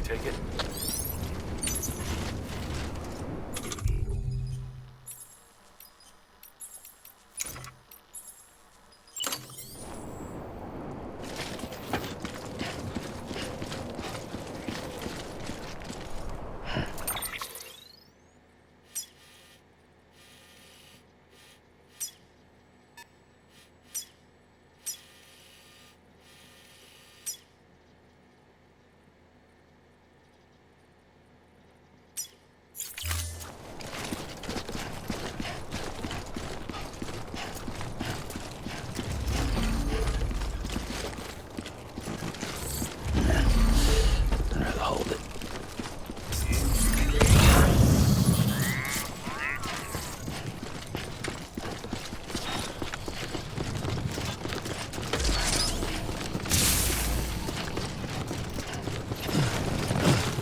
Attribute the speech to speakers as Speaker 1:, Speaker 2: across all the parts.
Speaker 1: take it?
Speaker 2: Hold it.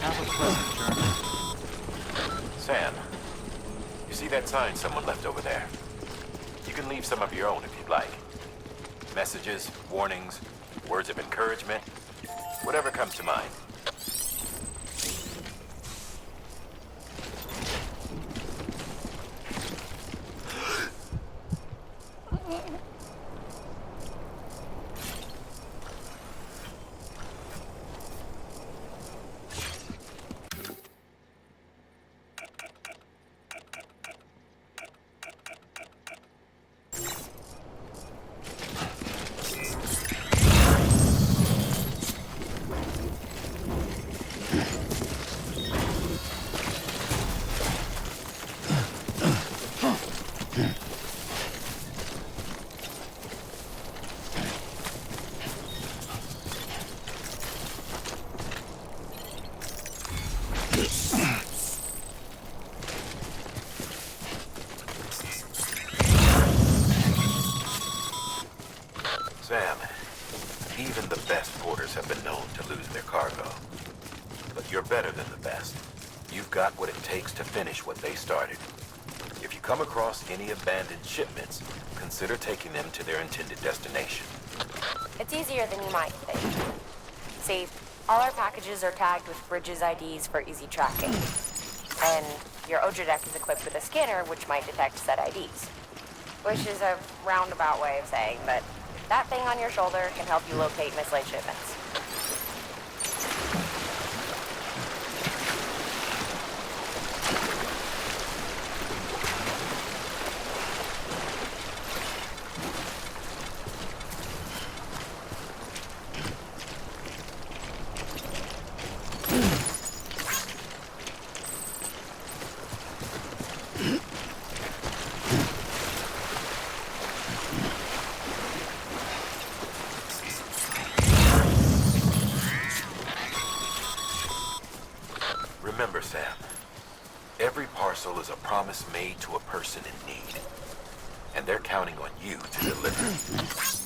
Speaker 1: Have a pleasant journey. Sam, you see that sign someone left over there? You can leave some of your own if you'd like. Messages, warnings, words of encouragement, whatever comes to mind. Sam, even the best porters have been known to lose their cargo. But you're better than the best. You've got what it takes to finish what they started. If you come across any abandoned shipments, consider taking them to their intended destination.
Speaker 3: It's easier than you might think. See, all our packages are tagged with Bridges IDs for easy tracking. And your OJ deck is equipped with a scanner which might detect said IDs. Which is a roundabout way of saying that that thing on your shoulder can help you locate mislaid shipments.
Speaker 1: Remember, Sam, every parcel is a promise made to a person in need. And they're counting on you to deliver.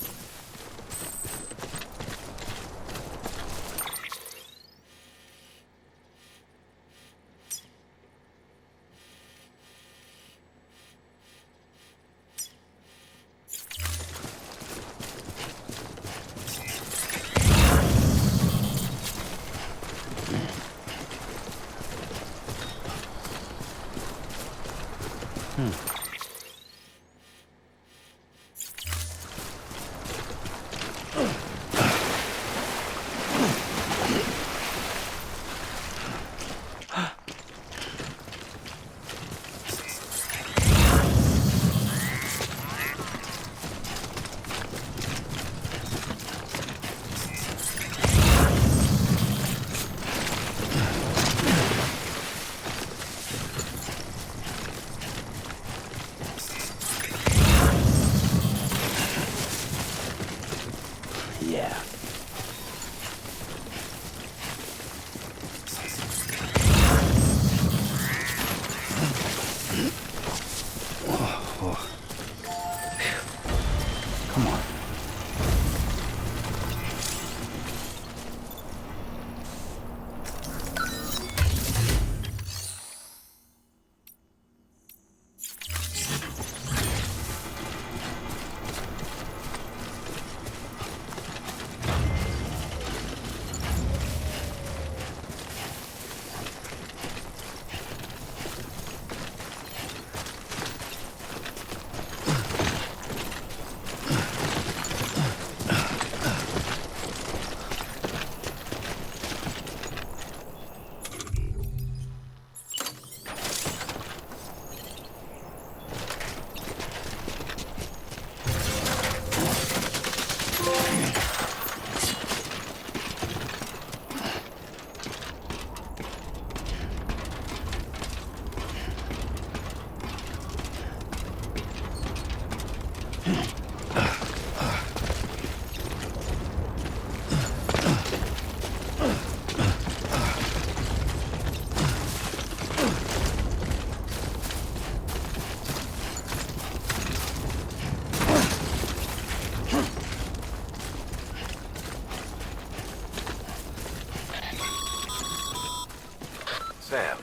Speaker 1: Sam,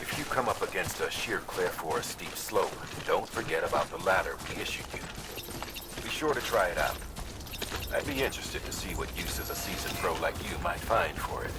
Speaker 1: if you come up against a sheer cliff or a steep slope, don't forget about the ladder we issued you. Be sure to try it out. I'd be interested to see what uses a seasoned pro like you might find for it.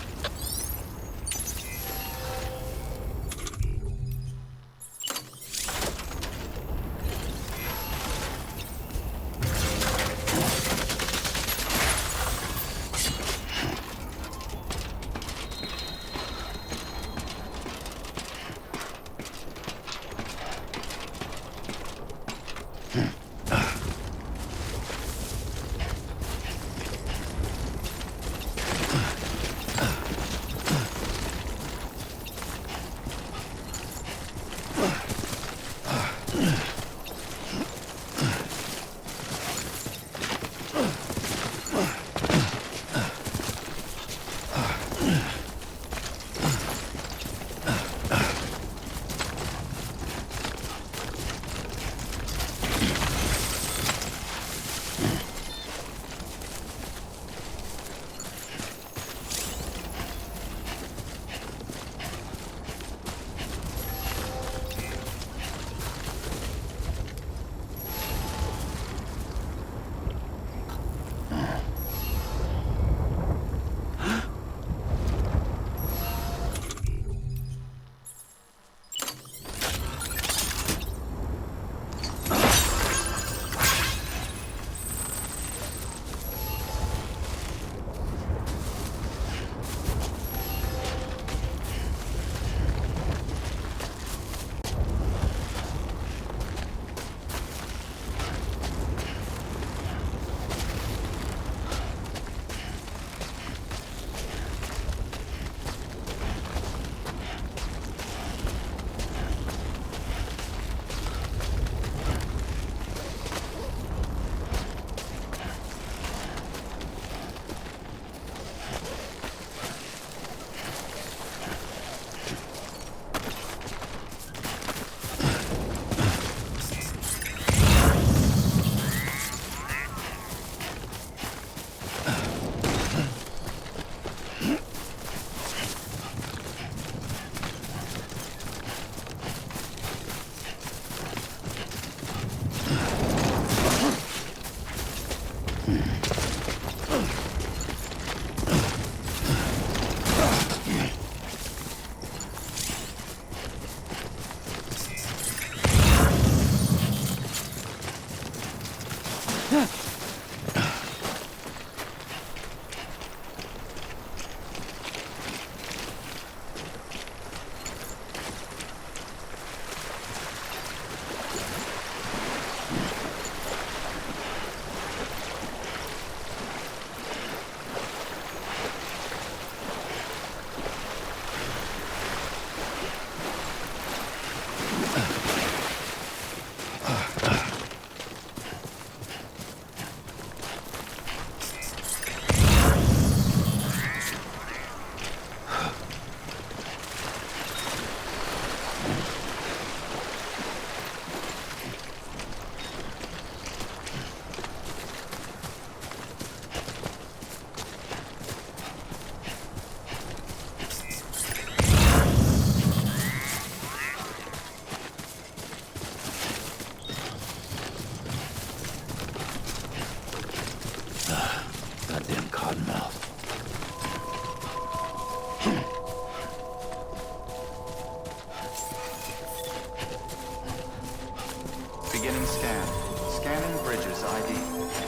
Speaker 2: Beginning scan. Scanning bridges ID.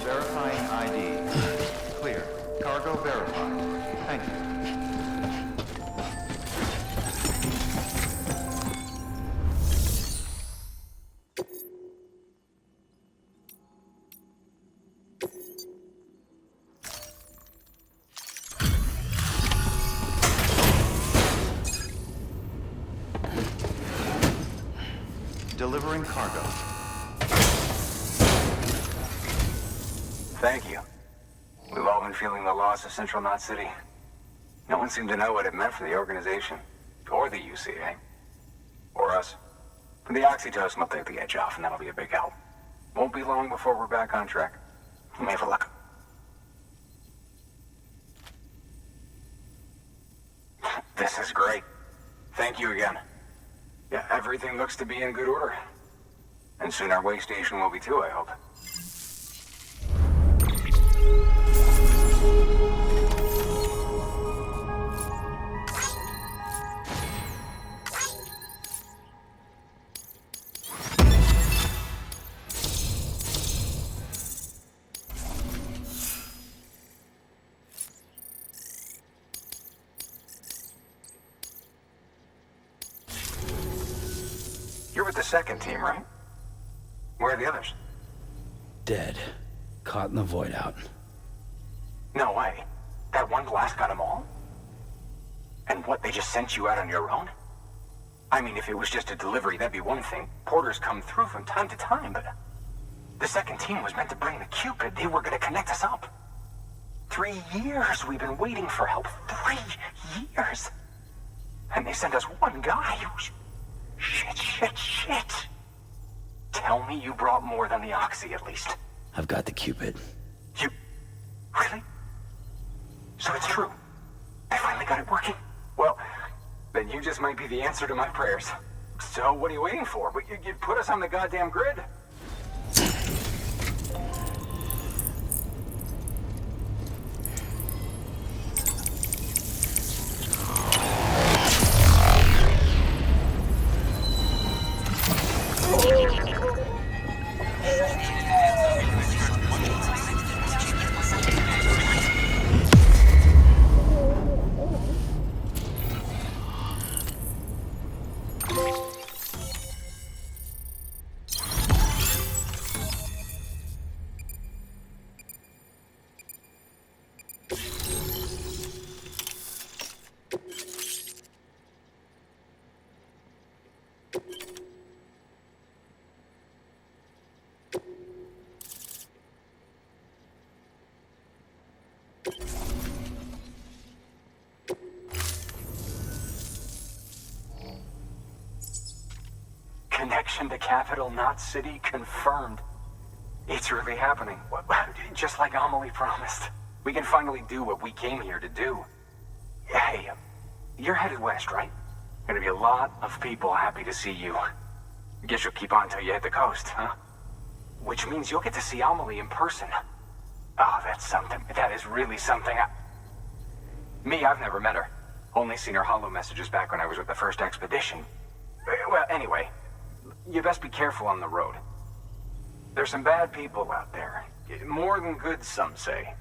Speaker 2: Verifying ID. Clear. Cargo verified. Thank you. Delivering cargo.
Speaker 4: Thank you. We've all been feeling the loss of Central Knot City. No one seemed to know what it meant for the organization, or the UCA, or us. The oxytocin will take the edge off, and that'll be a big help. Won't be long before we're back on track. Let me have a look. This is great. Thank you again. Yeah, everything looks to be in good order. And soon our way station will be too, I hope. You're with the second team, right? Where are the others?
Speaker 5: Dead. Caught in the void out.
Speaker 4: No way. That one blast got them all? And what, they just sent you out on your own? I mean, if it was just a delivery, that'd be one thing. Porters come through from time to time, but... The second team was meant to bring the Cupid. They were gonna connect us up. 3 years we've been waiting for help. 3 years! And they sent us one guy. Shit. Tell me you brought more than the Oxy, at least.
Speaker 5: I've got the Cupid.
Speaker 4: You... Really? So it's true. I finally got it working. Well, then you just might be the answer to my prayers. So what are you waiting for? You put us on the goddamn grid. Connection to capital, not city, confirmed. It's really happening. Just like Amelie promised. We can finally do what we came here to do. Hey, you're headed west, right? Gonna be a lot of people happy to see you. Guess you'll keep on till you hit the coast, huh? Which means you'll get to see Amelie in person. Oh, that's something. That is really something. I've never met her. Only seen her holo messages back when I was with the first expedition. Well, anyway, you best be careful on the road. There's some bad people out there. More than good, some say.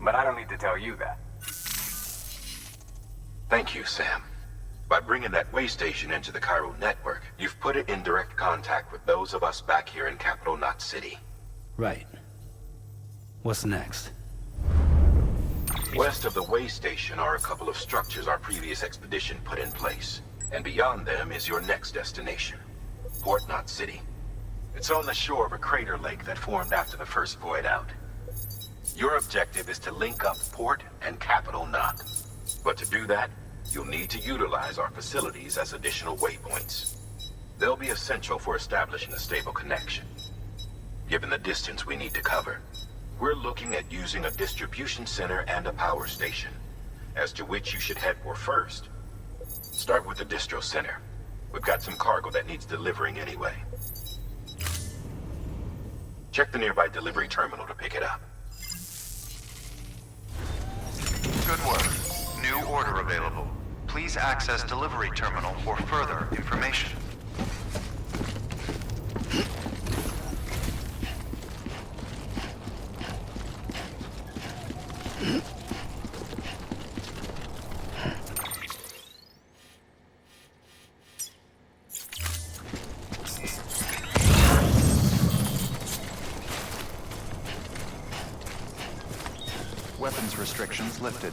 Speaker 4: But I don't need to tell you that.
Speaker 1: Thank you, Sam. By bringing that way station into the Cairo network, you've put it in direct contact with those of us back here in Capital Knot City.
Speaker 5: Right. What's next?
Speaker 1: West of the way station are a couple of structures our previous expedition put in place. And beyond them is your next destination, Port Knot City. It's on the shore of a crater lake that formed after the first void out. Your objective is to link up Port and Capital Knot. But to do that, you'll need to utilize our facilities as additional waypoints. They'll be essential for establishing a stable connection. Given the distance we need to cover, we're looking at using a distribution center and a power station, as to which you should head for first. Start with the distro center. We've got some cargo that needs delivering anyway. Check the nearby delivery terminal to pick it up.
Speaker 2: Good work. New order available. Please access delivery terminal for further information. Weapons restrictions lifted.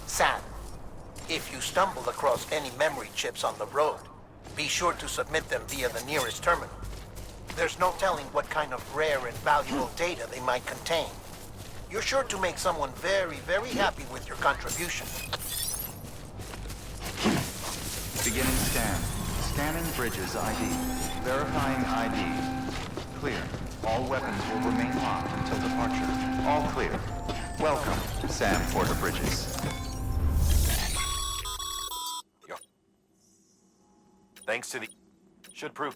Speaker 6: Sam, if you stumble across any memory chips on the road, be sure to submit them via the nearest terminal. There's no telling what kind of rare and valuable data they might contain. You're sure to make someone very, very happy with your contribution.
Speaker 2: Beginning scan. Scanning bridges ID. Verifying ID. Clear. All weapons will remain locked until departure. All clear. Welcome, Sam Porter Bridges.
Speaker 1: Yo. Thanks to the... Should prove...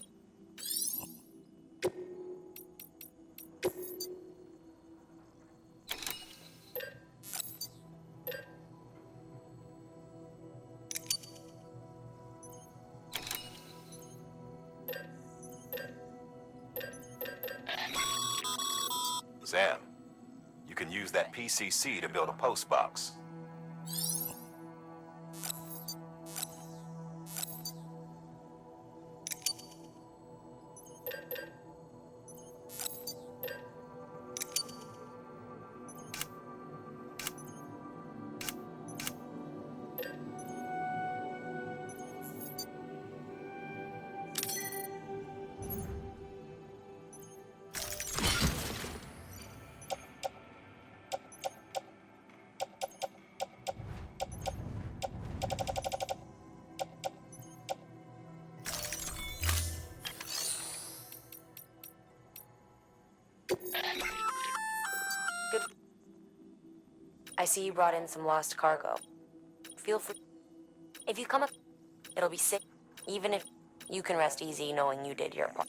Speaker 1: Sam, you can use that PCC to build a post box.
Speaker 3: Good. I see you brought in some lost cargo. Feel free. If you come up, it'll be safe. Even if you can rest easy knowing you did your part.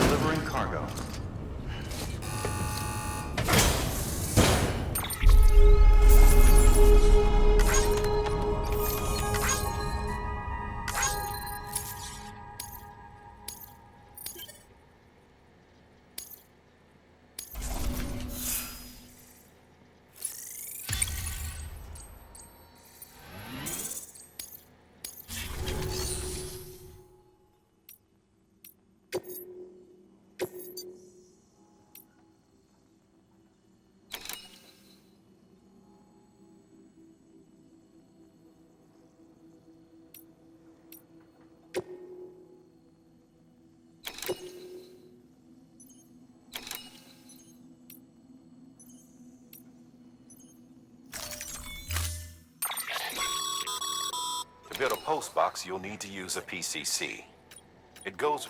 Speaker 2: Delivering cargo.
Speaker 1: To build a post box, you'll need to use a PCC. It goes...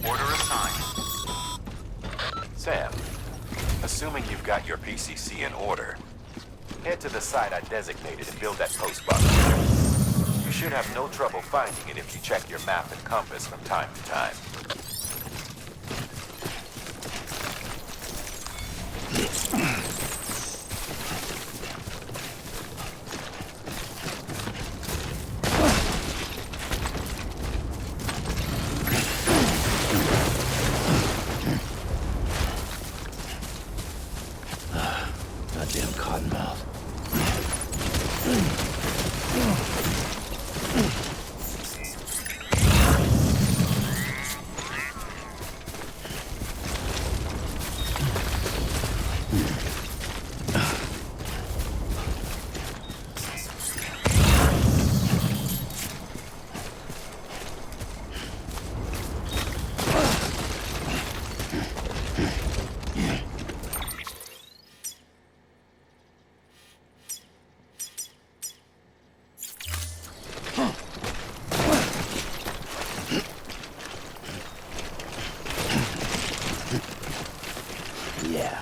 Speaker 2: Order assigned.
Speaker 1: Sam, assuming you've got your PCC in order, head to the site I designated and build that post box. You should have no trouble finding it if you check your map and compass from time to time.
Speaker 5: Goddamn cottonmouth. Yeah.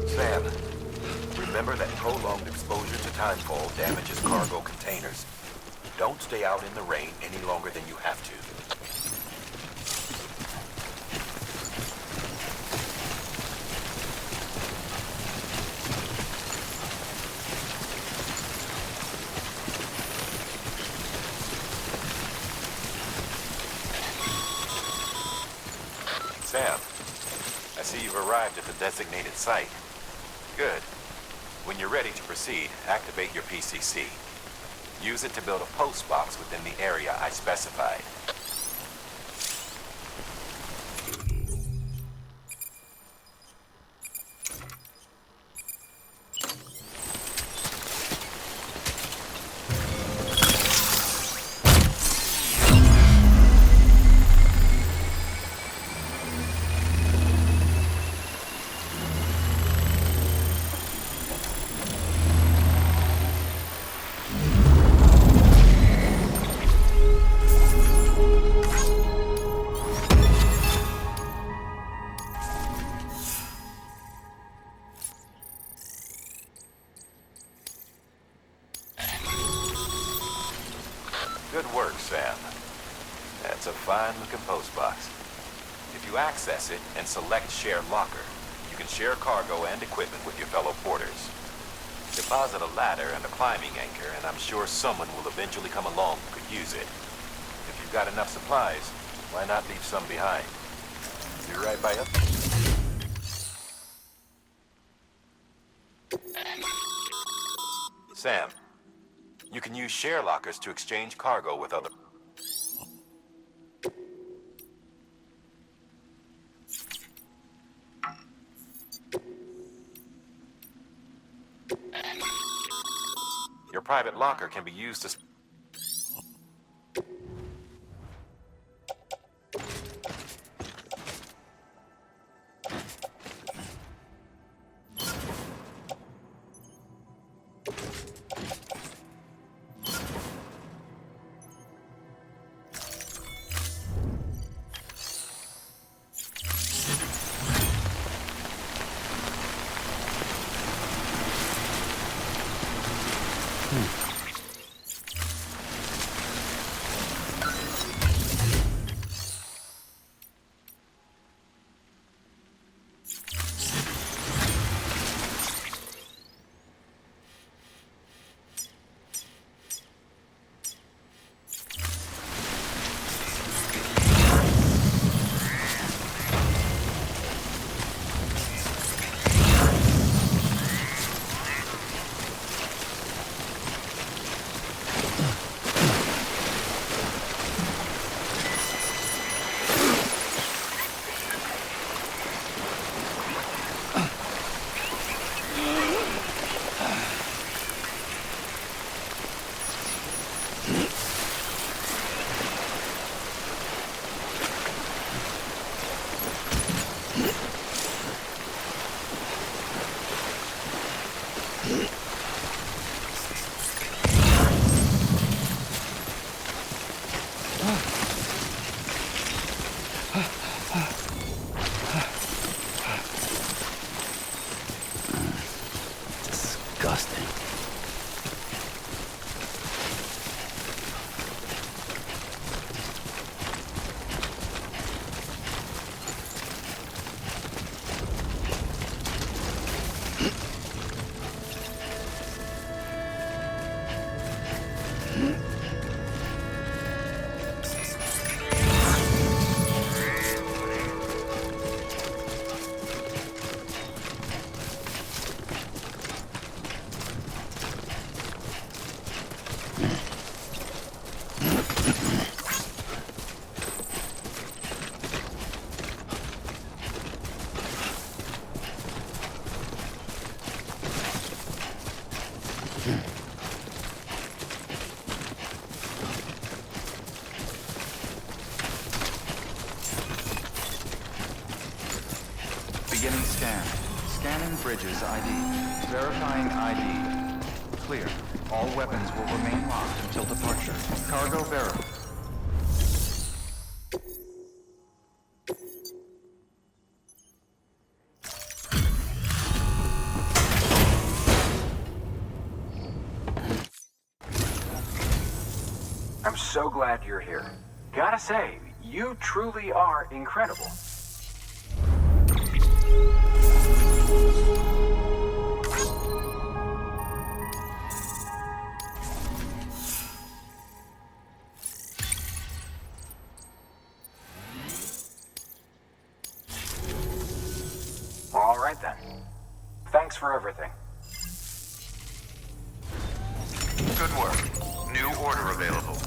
Speaker 1: Sam, remember that prolonged exposure to timefall damages cargo containers. Don't stay out in the rain any longer than you have to. Sam, I see you've arrived at the designated site. Good. When you're ready to proceed, activate your PCC. Use it to build a post box within the area I specified. Good work, Sam. That's a fine-looking post box. If you access it and select Share Locker, you can share cargo and equipment with your fellow porters. Deposit a ladder and a climbing anchor, and I'm sure someone will eventually come along who could use it. If you've got enough supplies, why not leave some behind? Be right by up. Sam, you can use share lockers to exchange cargo with other... Your private locker can be used to...
Speaker 5: Disgusting.
Speaker 2: Beginning scan. Scanning bridges ID. Verifying ID. Clear. All weapons will remain locked until departure. Cargo verified.
Speaker 4: I'm so glad you're here. Gotta say, you truly are incredible. All right then. Thanks for everything.
Speaker 2: Good work. New order available.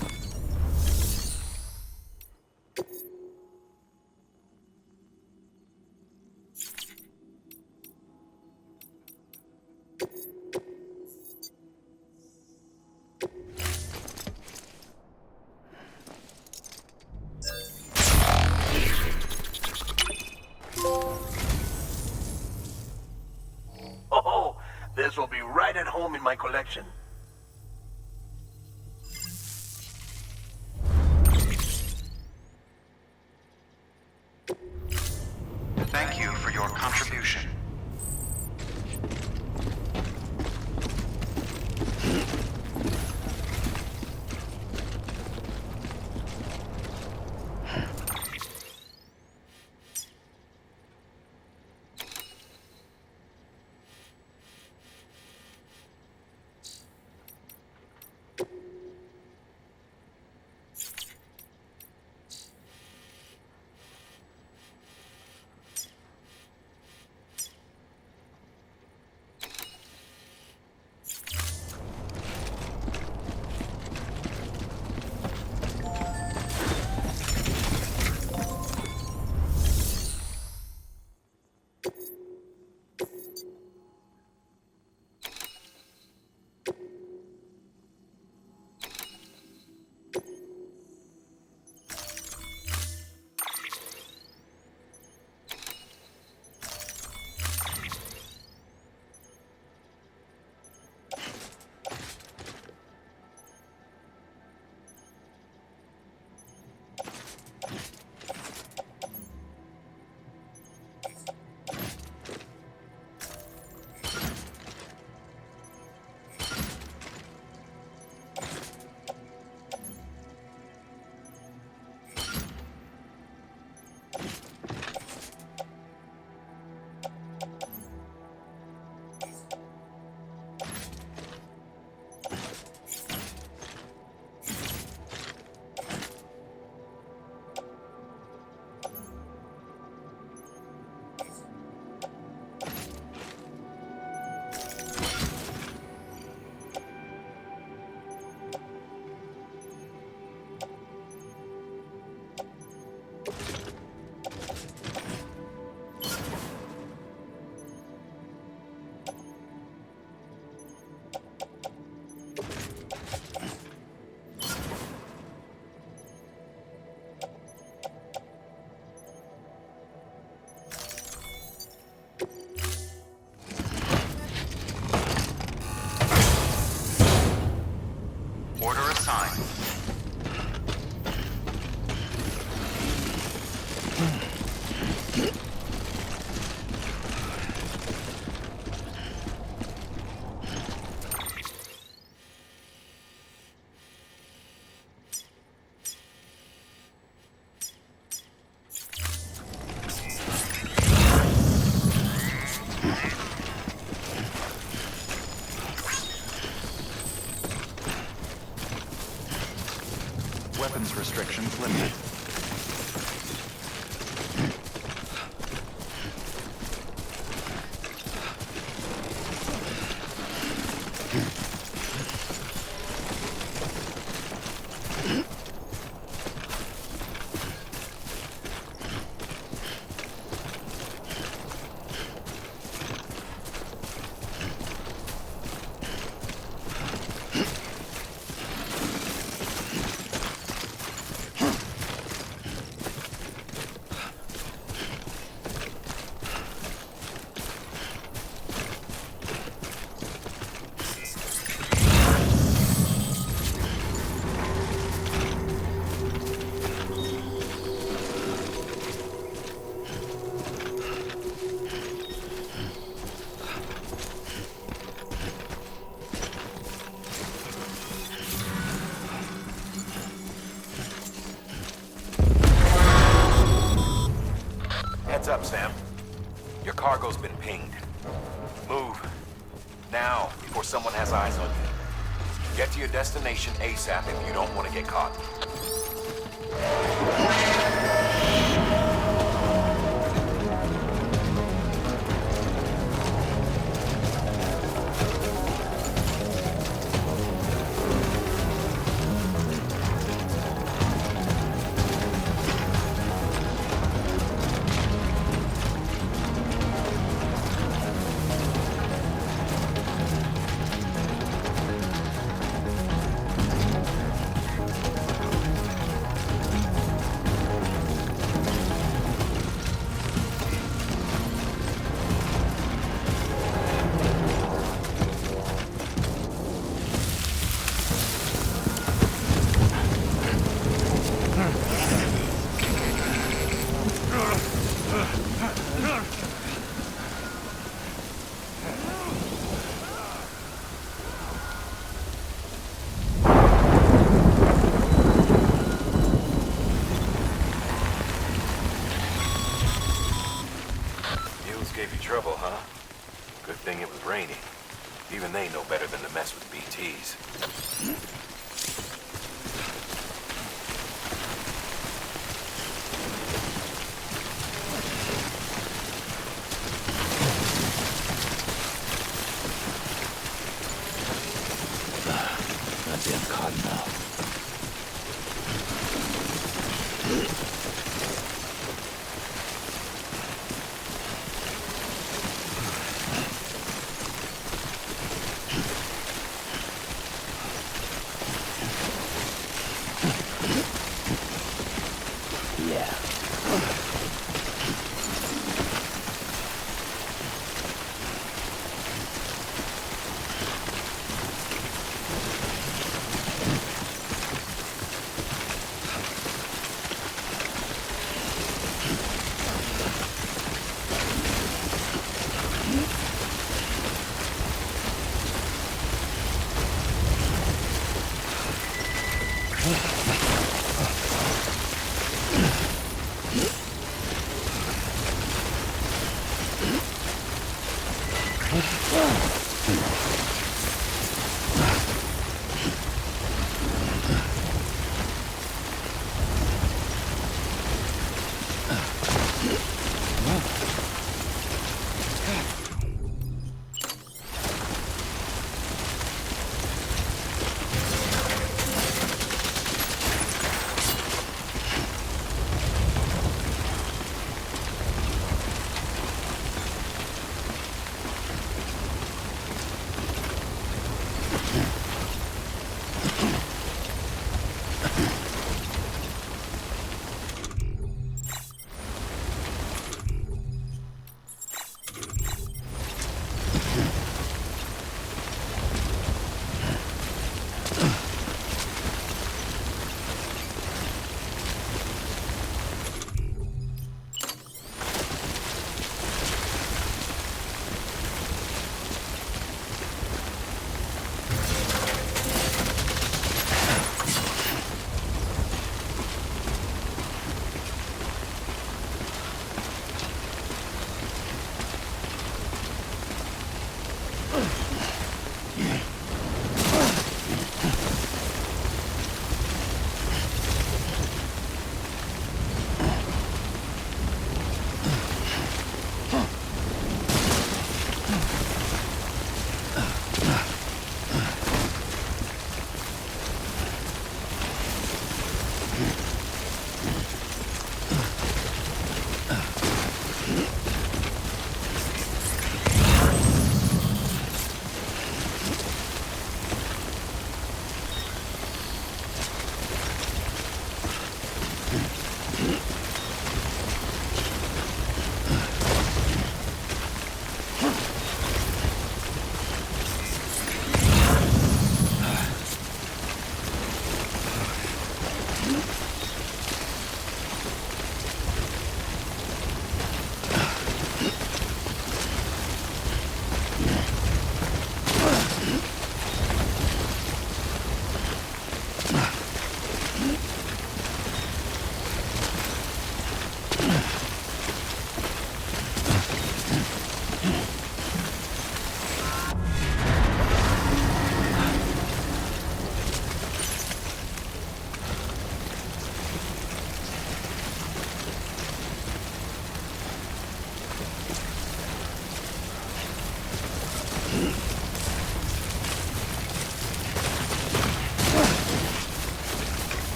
Speaker 7: Oh, this will be right at home in my collection.
Speaker 2: Thank you for your contribution. Order assigned. Weapons restrictions lifted.
Speaker 1: Heads up, Sam. Your cargo's been pinged. Move. Now, before someone has eyes on you. Get to your destination ASAP if you don't want to get caught. gave you trouble, huh? Good thing it was raining. Even they know better than to mess with BTs.
Speaker 5: Goddamn cottonmouth.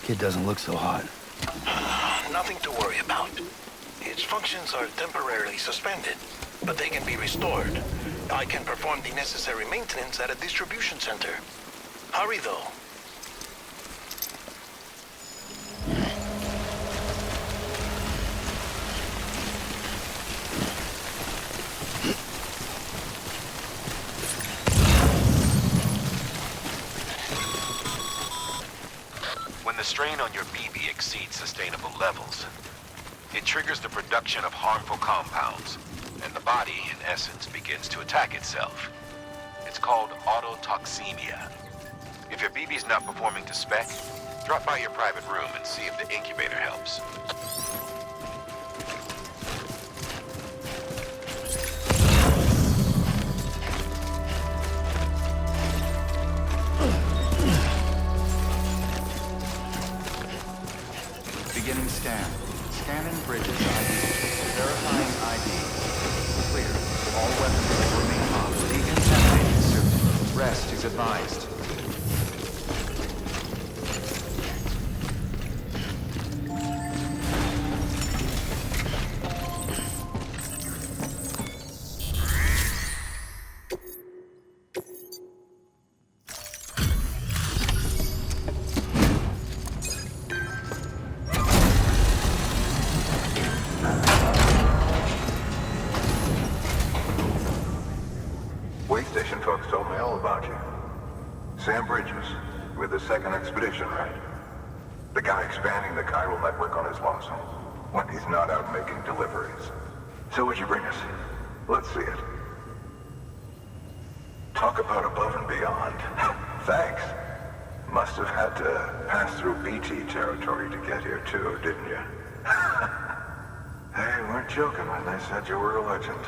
Speaker 5: Kid doesn't look so hot.
Speaker 7: Nothing to worry about. Its functions are temporarily suspended, but they can be restored. I can perform the necessary maintenance at a distribution center. Hurry, though.
Speaker 1: When the strain on your BB exceeds sustainable levels, it triggers the production of harmful compounds, and the body, in essence, begins to attack itself. It's called autotoxemia. If your BB's not performing to spec, drop by your private room and see if the incubator helps.
Speaker 2: Beginning scan. Scanning bridges ID. Verifying ID. Clear. All weapons will remain off. Decontaminating suit. Rest is advised.
Speaker 8: Way station folks told me all about you. Sam Bridges, with the second expedition, right? The guy expanding the chiral network on his lonesome, when he's not out making deliveries. So what'd you bring us? Let's see it. Talk about above and beyond. Thanks. Must have had to pass through BT territory to get here too, didn't you? They weren't joking when they said you were a legend.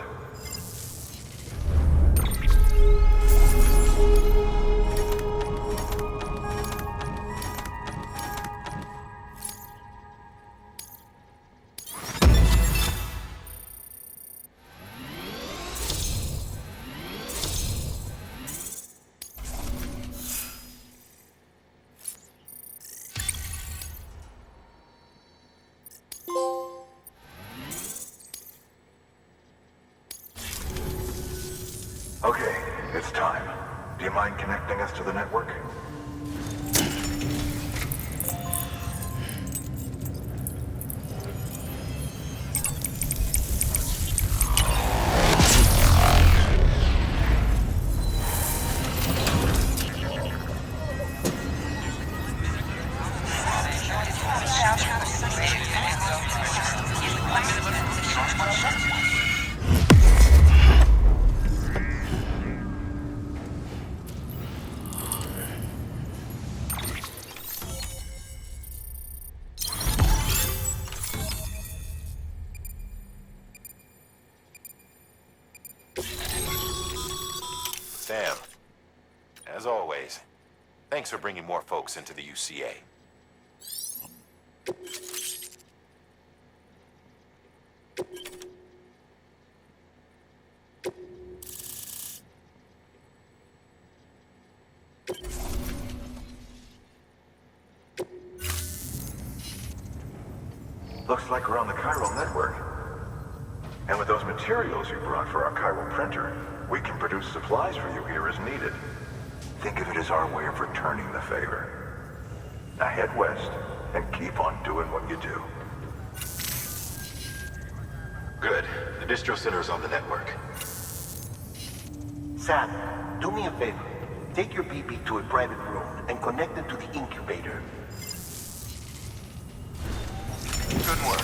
Speaker 8: Okay, it's time. Do you mind connecting us to the network?
Speaker 1: Sam, as always, thanks for bringing more folks into the UCA.
Speaker 8: Looks like we're on the chiral network. And with those materials you brought for our chiral printer, we can produce supplies for you here as needed. Think of it as our way of returning the favor. Now head west and keep on doing what you do.
Speaker 1: Good. The distro center is on the network.
Speaker 6: Sam, do me a favor. Take your BB to a private room and connect it to the incubator.
Speaker 1: Good work.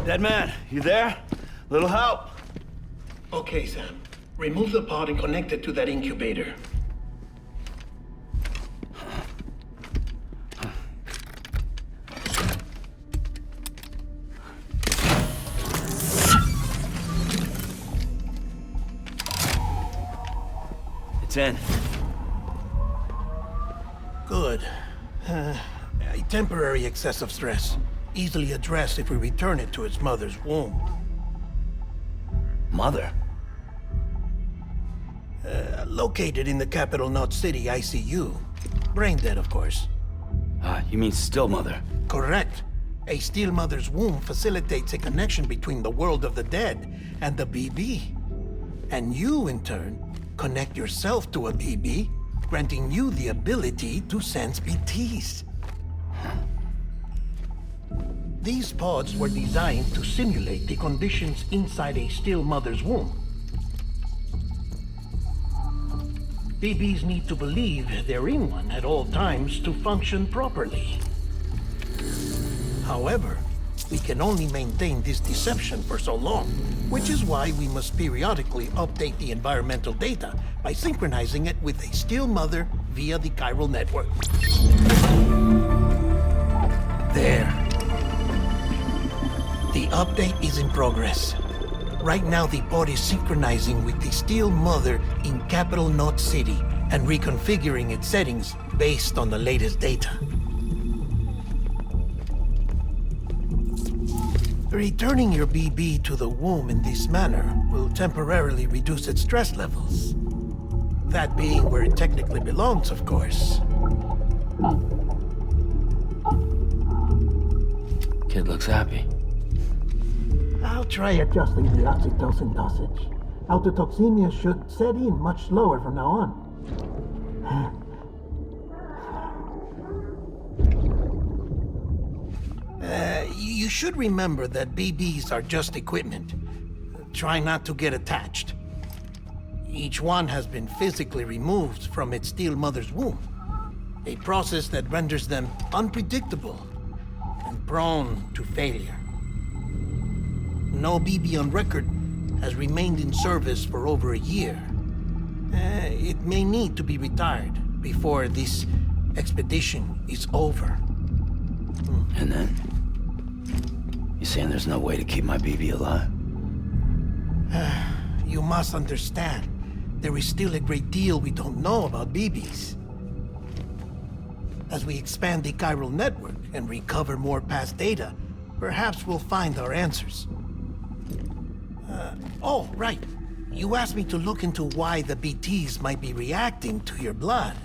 Speaker 5: Dead man, you there? Little help?
Speaker 7: Okay, Sam. Remove the pod and connect it to that incubator.
Speaker 5: It's in.
Speaker 9: Good. A temporary excessive stress. Easily addressed if we return it to its mother's womb.
Speaker 5: Mother?
Speaker 9: Located in the capital Knot City ICU. Brain dead, of course.
Speaker 5: You mean still mother?
Speaker 9: Correct. A still mother's womb facilitates a connection between the world of the dead and the BB. And you, in turn, connect yourself to a BB, granting you the ability to sense BTs. These pods were designed to simulate the conditions inside a still mother's womb. BBs need to believe they're in one at all times to function properly. However, we can only maintain this deception for so long, which is why we must periodically update the environmental data by synchronizing it with a still mother via the chiral network. There. The update is in progress. Right now, the pod is synchronizing with the still mother in capital Knot City and reconfiguring its settings based on the latest data. Returning your BB to the womb in this manner will temporarily reduce its stress levels. That being where it technically belongs, of course.
Speaker 5: Kid looks happy.
Speaker 9: I'll try adjusting the oxytocin dosage. Autotoxemia should set in much slower from now on. You should remember that BBs are just equipment. Try not to get attached. Each one has been physically removed from its still mother's womb. A process that renders them unpredictable and prone to failure. No BB on record has remained in service for over a year. It may need to be retired before this expedition is over.
Speaker 5: And then? You saying there's no way to keep my BB alive?
Speaker 9: You must understand, there is still a great deal we don't know about BBs. As we expand the chiral network and recover more past data, perhaps we'll find our answers. Oh, right. You asked me to look into why the BTs might be reacting to your blood.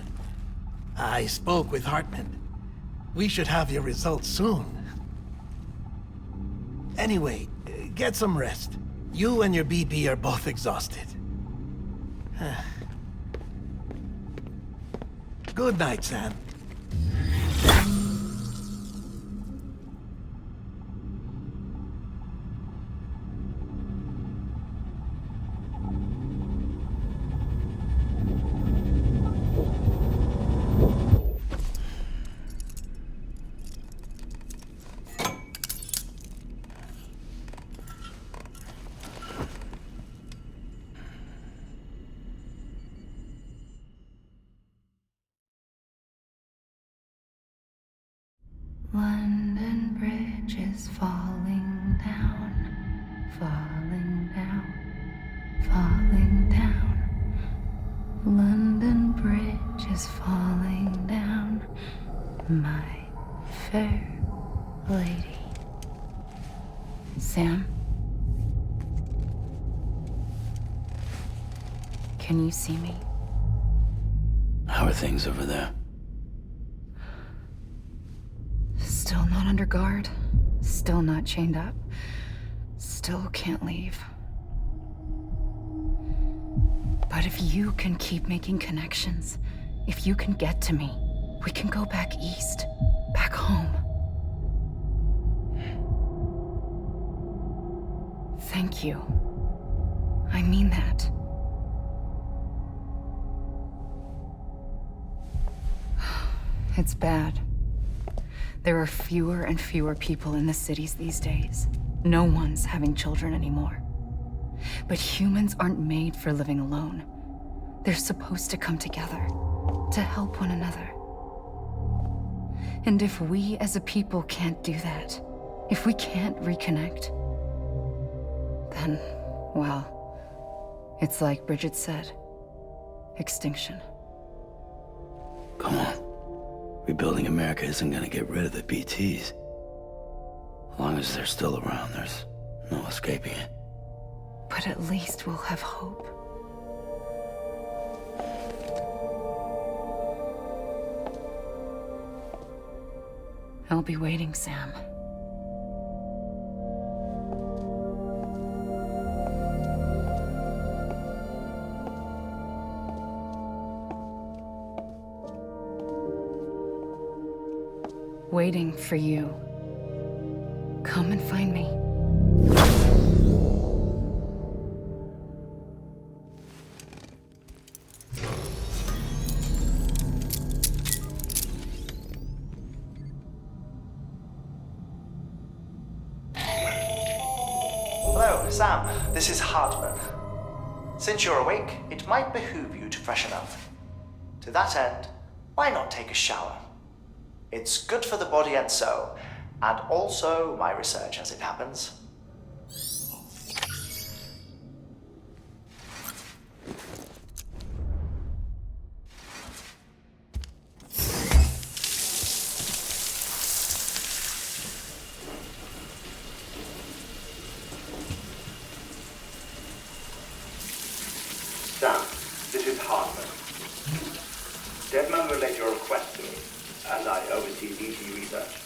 Speaker 9: I spoke with Hartman. We should have your results soon. Anyway, get some rest. You and your BB are both exhausted. Good night, Sam.
Speaker 10: London Bridge is falling down, falling down, falling down. London Bridge is falling down, my fair lady. Sam? Can you see me?
Speaker 5: How are things over there?
Speaker 10: Still not under guard, still not chained up, still can't leave. But if you can keep making connections, if you can get to me, we can go back east, back home. Thank you. I mean that. It's bad. There are fewer and fewer people in the cities these days. No one's having children anymore. But humans aren't made for living alone. They're supposed to come together, to help one another. And if we as a people can't do that, if we can't reconnect, then, well, it's like Bridget said. extinction.
Speaker 5: Come on. Rebuilding America isn't gonna get rid of the BTs. As long as they're still around, there's no escaping it.
Speaker 10: But at least we'll have hope. I'll be waiting, Sam. Waiting for you. Come and find me.
Speaker 11: Hello, Sam. This is Hartman. Since you're awake, it might behoove you to freshen up. To that end, why not take a shower? It's good for the body and soul, and also my research as it happens.
Speaker 12: Sam, this is Hartman. Deadman relayed your request to me, as I oversee BT research.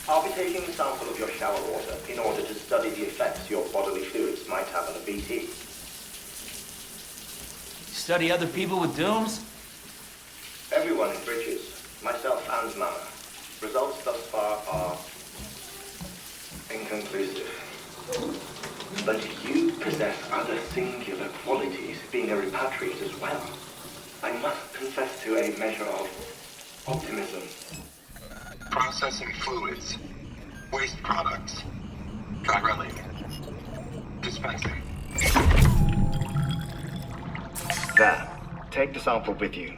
Speaker 12: I'll be taking a sample of your shower water in order to study the effects your bodily fluids might have on a BT.
Speaker 13: Study other people with dooms?
Speaker 12: Everyone in Bridges, myself and Mama. Results thus far are inconclusive. But you possess other singular qualities, being a repatriate as well. I must confess to a measure of optimism.
Speaker 8: Processing fluids. Waste products. Drilling. Dispensing.
Speaker 12: There. Take the sample with you.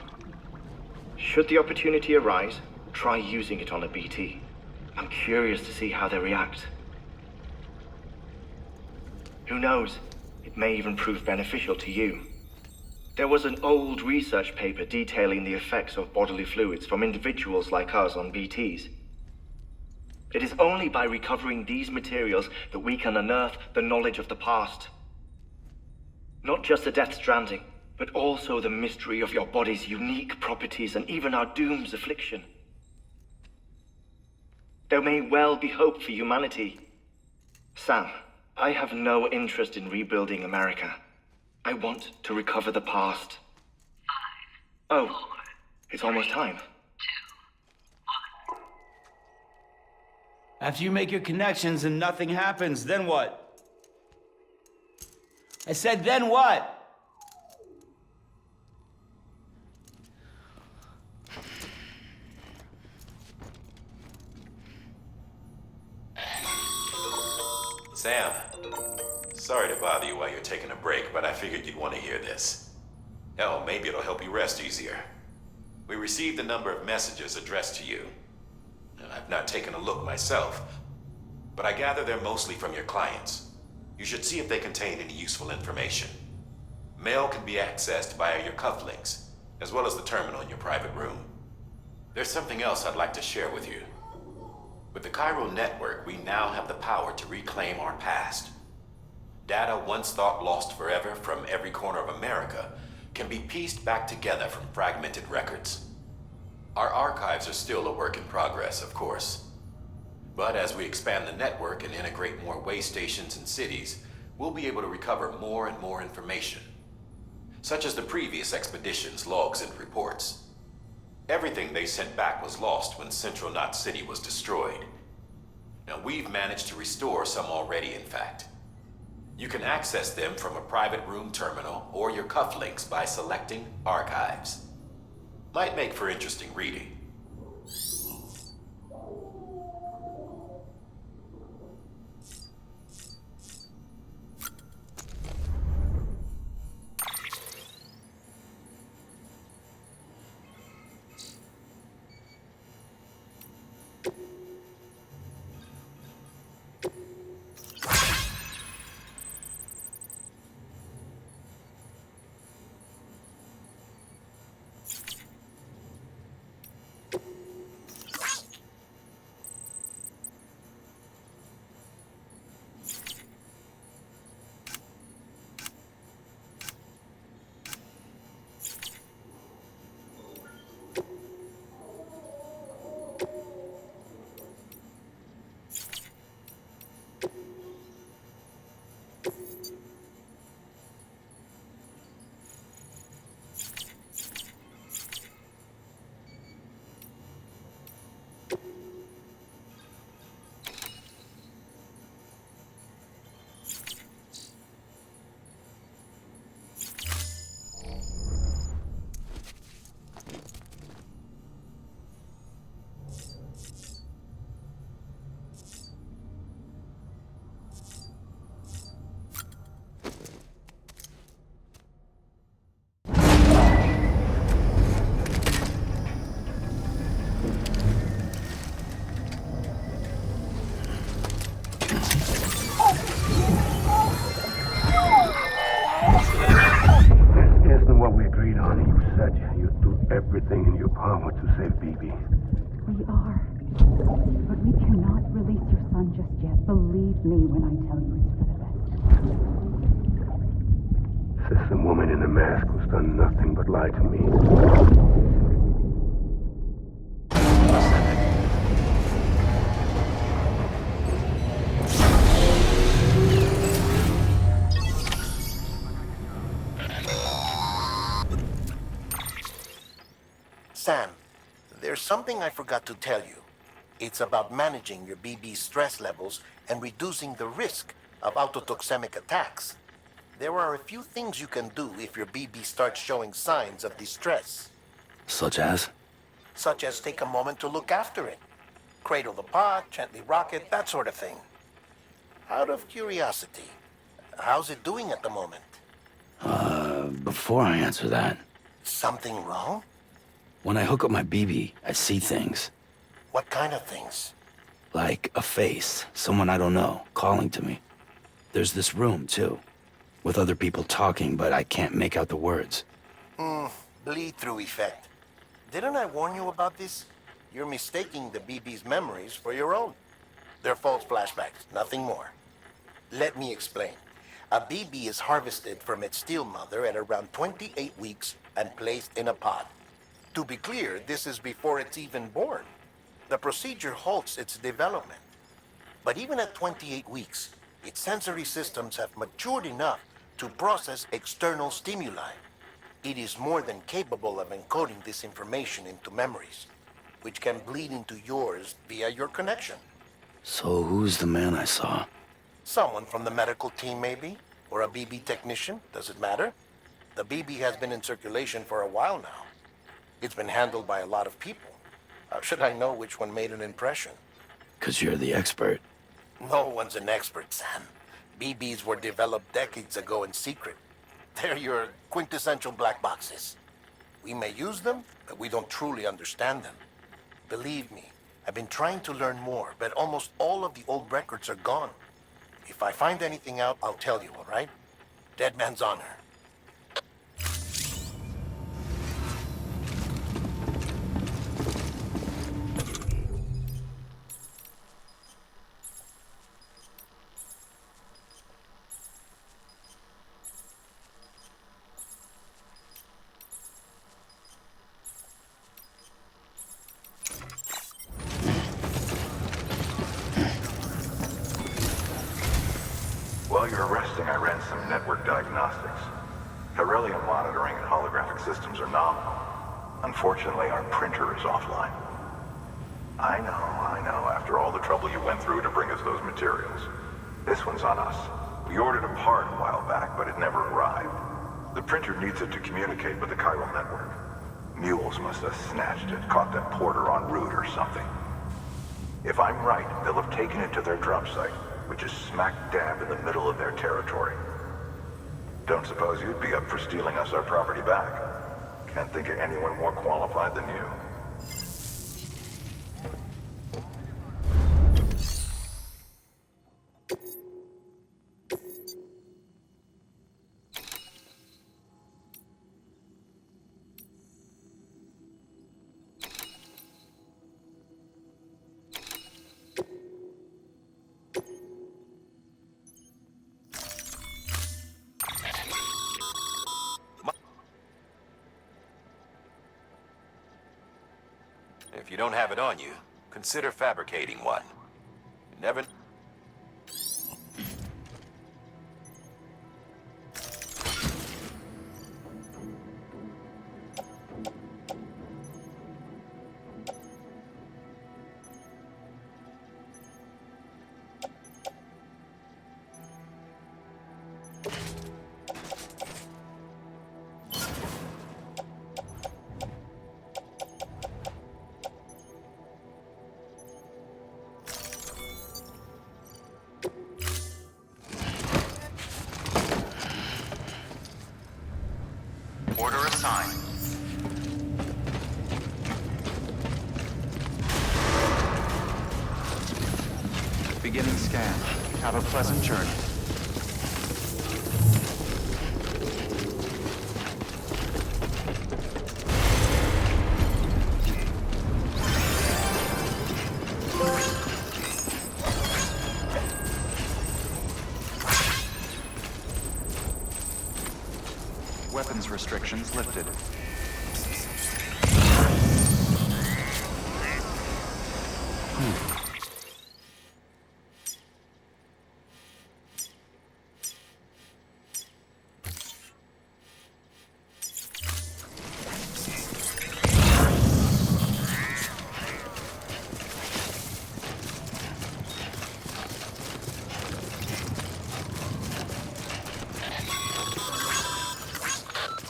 Speaker 12: Should the opportunity arise, try using it on a BT. I'm curious to see how they react. Who knows? It may even prove beneficial to you. There was an old research paper detailing the effects of bodily fluids from individuals like us on BTs. It is only by recovering these materials that we can unearth the knowledge of the past. Not just the Death Stranding, but also the mystery of your body's unique properties and even our doom's affliction. There may well be hope for humanity. Sam, I have no interest in rebuilding America. I want to recover the past. 5, 4, it's almost time. 2,
Speaker 13: 1. After you make your connections and nothing happens, then what? I said, then what?
Speaker 1: Sam, sorry to bother you while you're taking a break, but I figured you'd want to hear this. Hell, maybe it'll help you rest easier. We received a number of messages addressed to you. I've not taken a look myself, but I gather they're mostly from your clients. You should see if they contain any useful information. Mail can be accessed via your cufflinks, as well as the terminal in your private room. There's something else I'd like to share with you. With the Cairo network, we now have the power to reclaim our past. Data once thought lost forever from every corner of America can be pieced back together from fragmented records. Our archives are still a work in progress, of course. But as we expand the network and integrate more way stations and cities, we'll be able to recover more and more information, such as the previous expedition's logs and reports. Everything they sent back was lost when Central Knot City was destroyed. Now, we've managed to restore some already, in fact. You can access them from a private room terminal or your cufflinks by selecting Archives. Might make for interesting reading.
Speaker 8: everything in your power to save BB.
Speaker 10: We are. But we cannot release your son just yet. Believe me when I tell you it's for the best.
Speaker 8: Says the woman in the mask who's done nothing but lie to me.
Speaker 6: Sam, there's something I forgot to tell you. It's about managing your BB stress levels and reducing the risk of autotoxemic attacks. There are a few things you can do if your BB starts showing signs of distress.
Speaker 5: Such as?
Speaker 6: Such as take a moment to look after it. Cradle the pod, gently rock it, that sort of thing. Out of curiosity, how's it doing at the moment?
Speaker 5: Before I answer that,
Speaker 6: Something wrong?
Speaker 5: when I hook up my BB, I see things.
Speaker 6: What kind of things?
Speaker 5: Like a face, someone I don't know, calling to me. There's this room, too, with other people talking, but I can't make out the words.
Speaker 6: Bleed-through effect. Didn't I warn you about this? You're mistaking the BB's memories for your own. They're false flashbacks, nothing more. Let me explain. A BB is harvested from its steel mother at around 28 weeks and placed in a pod. To be clear, this is before it's even born. The procedure halts its development. But even at 28 weeks, its sensory systems have matured enough to process external stimuli. It is more than capable of encoding this information into memories, which can bleed into yours via your connection.
Speaker 5: So who's the man I saw?
Speaker 6: Someone from the medical team, maybe? Or a BB technician? Does it matter? The BB has been in circulation for a while now. It's been handled by a lot of people. How should I know which one made an impression?
Speaker 5: 'Cause you're the expert.
Speaker 6: No one's an expert, Sam. BBs were developed decades ago in secret. They're your quintessential black boxes. We may use them, but we don't truly understand them. Believe me, I've been trying to learn more, but almost all of the old records are gone. If I find anything out, I'll tell you, all right? Dead man's honor.
Speaker 8: While you're resting, I ran some network diagnostics. Beryllium monitoring and holographic systems are nominal. Unfortunately, our printer is offline. I know. After all the trouble you went through to bring us those materials. This one's on us. We ordered a part a while back, but it never arrived. The printer needs it to communicate with the chiral network. Mules must have snatched it, caught that porter en route or something. If I'm right, they'll have taken it to their drop site, which is smack dab in the middle of their territory. Don't suppose you'd be up for stealing us our property back? Can't think of anyone more qualified than you.
Speaker 1: If you don't have it on you, consider fabricating one. You never...
Speaker 2: Order assigned. Beginning scan. Have a pleasant journey. weapons restrictions lifted.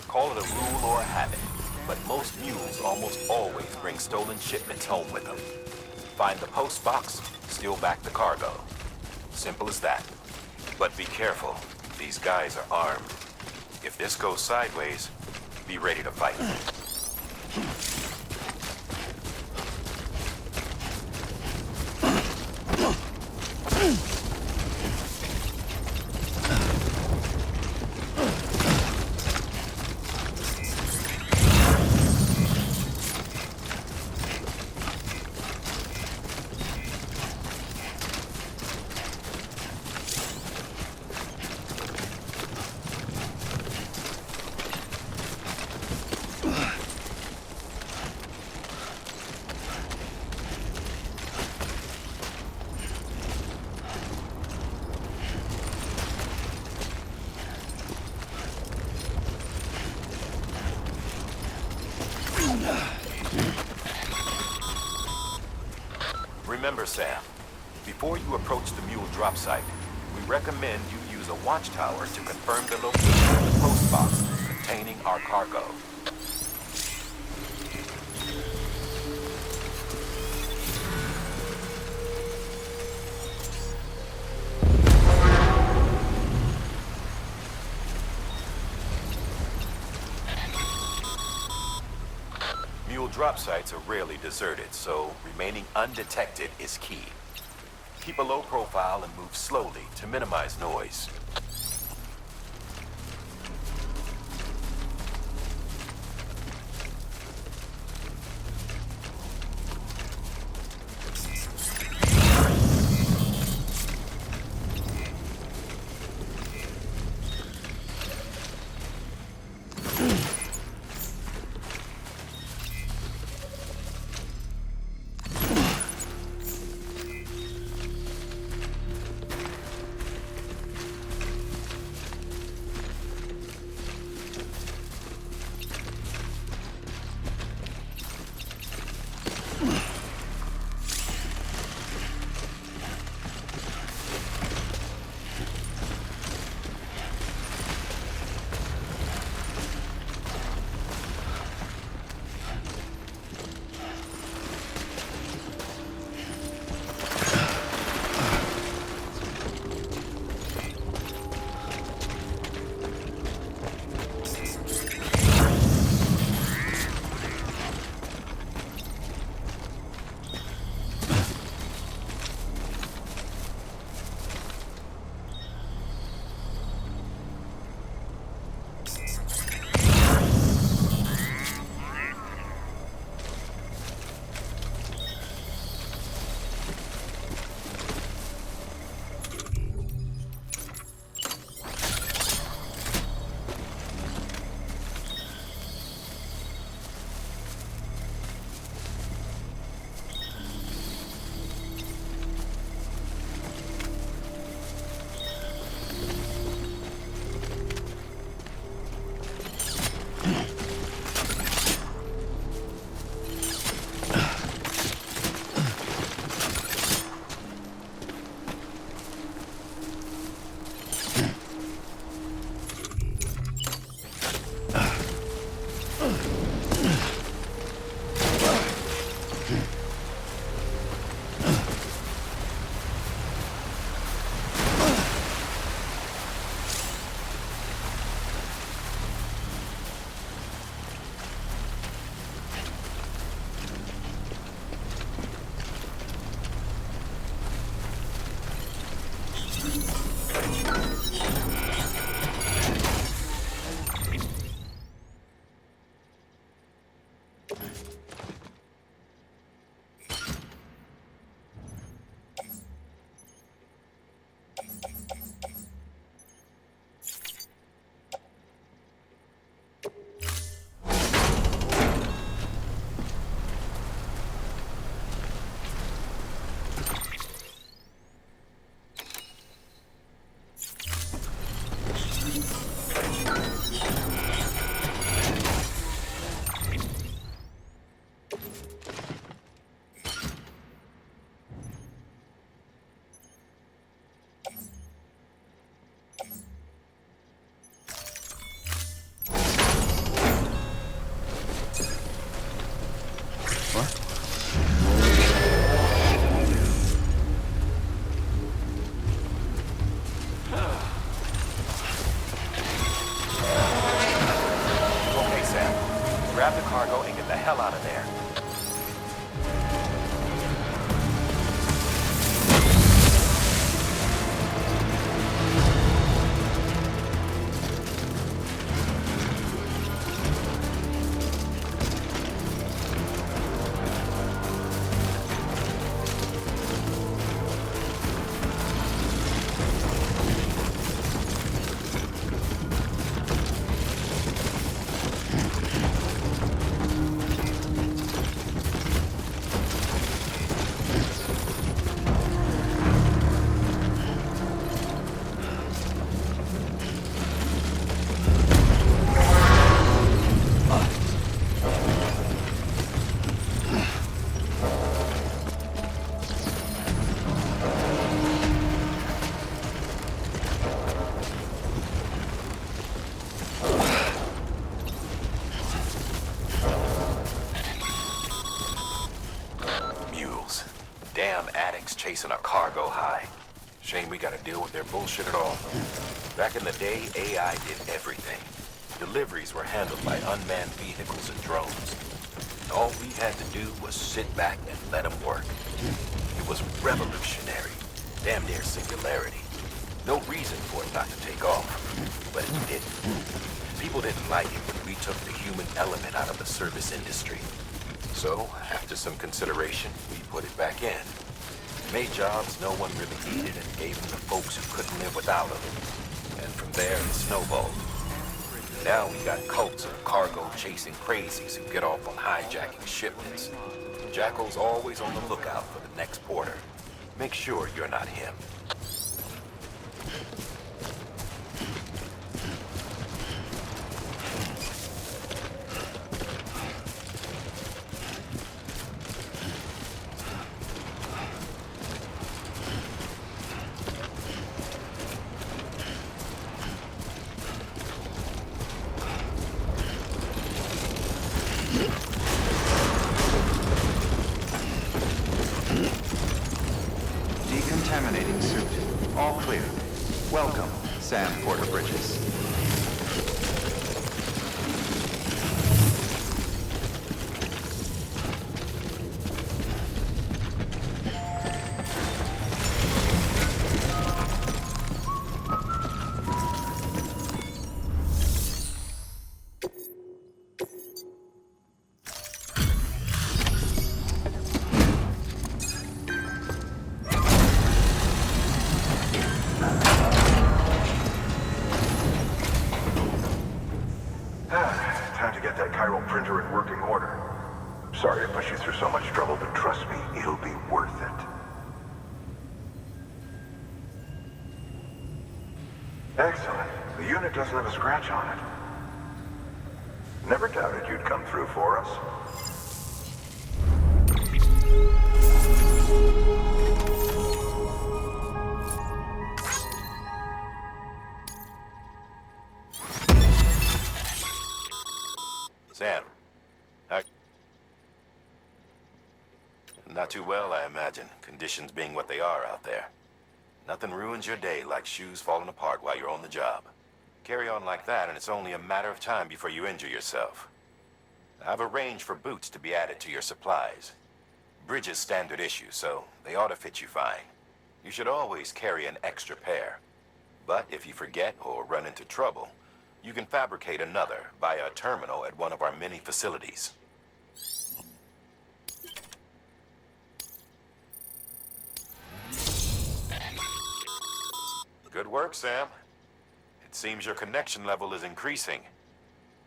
Speaker 1: Call it a rule or a habit, but most mules almost always bring stolen shipments home with them. Find the post box, steal back the cargo. Simple as that. But be careful, these guys are armed. If this goes sideways, be ready to fight. Remember, Sam, before you approach the mule drop site, we recommend you use a watchtower to confirm the location of the post box containing our cargo. Mule drop sites are rarely deserted, so remaining undetected is key. Keep a low profile and move slowly to minimize noise. hell out of there. Chasing a cargo high. Shame we gotta deal with their bullshit at all. Back in the day, AI did everything. Deliveries were handled by unmanned vehicles and drones. All we had to do was sit back and let them work. It was revolutionary. Damn near singularity. No reason for it not to take off. But it didn't. People didn't like it when we took the human element out of the service industry. So, after some consideration, we put it back in. Made jobs no one really needed and gave them to folks who couldn't live without them. And from there, it snowballed. Now we got cults of cargo-chasing crazies who get off on hijacking shipments. Jackal's always on the lookout for the next porter. Make sure you're not him.
Speaker 2: Decontaminating suit. All clear. Welcome, Sam Porter Bridges.
Speaker 8: Time to get that chiral printer in working order. Sorry to push you through so much trouble, but trust me, it'll be worth it. Excellent. The unit doesn't have a scratch on it. Never doubted you'd come through for us.
Speaker 1: Sam. Not too well, I imagine. Conditions being what they are out there. Nothing ruins your day like shoes falling apart while you're on the job. Carry on like that, and it's only a matter of time before you injure yourself. I've arranged for boots to be added to your supplies. Bridges standard issue, so they ought to fit you fine. You should always carry an extra pair. But if you forget or run into trouble, you can fabricate another via a terminal at one of our many facilities. Good work, Sam. It seems your connection level is increasing.